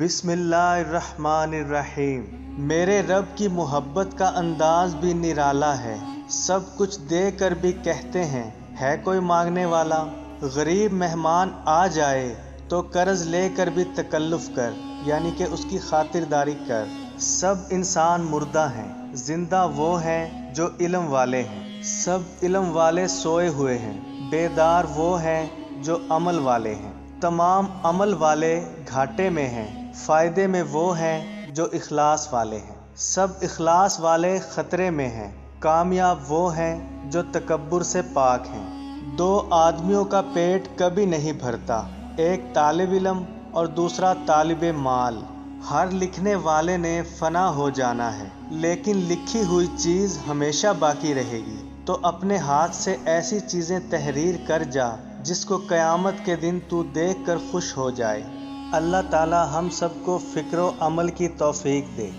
बिस्मिल्लाहिर्रहमानिर्रहीम। मेरे रब की मोहब्बत का अंदाज भी निराला है। सब कुछ दे कर भी कहते हैं है कोई मांगने वाला। गरीब मेहमान आ जाए तो कर्ज ले कर भी तकल्लुफ़ कर, यानी कि उसकी खातिरदारी कर। सब इंसान मुर्दा हैं, जिंदा वो हैं जो इल्म वाले हैं। सब इल्म वाले सोए हुए हैं, बेदार वो हैं जो अमल वाले हैं। तमाम अमल वाले घाटे में हैं, फ़ायदे में वो हैं जो इखलास वाले हैं। सब इखलास वाले ख़तरे में हैं, कामयाब वो हैं जो तकब्बुर से पाक हैं। दो आदमियों का पेट कभी नहीं भरता, एक तालिब इल्म और दूसरा तालिब माल। हर लिखने वाले ने फ़ना हो जाना है, लेकिन लिखी हुई चीज़ हमेशा बाकी रहेगी। तो अपने हाथ से ऐसी चीज़ें तहरीर कर जा जिसको क़यामत के दिन तू देख कर खुश हो जाए। अल्लाह ताला हम सबको फ़िक्र व अमल की तौफ़ीक दे।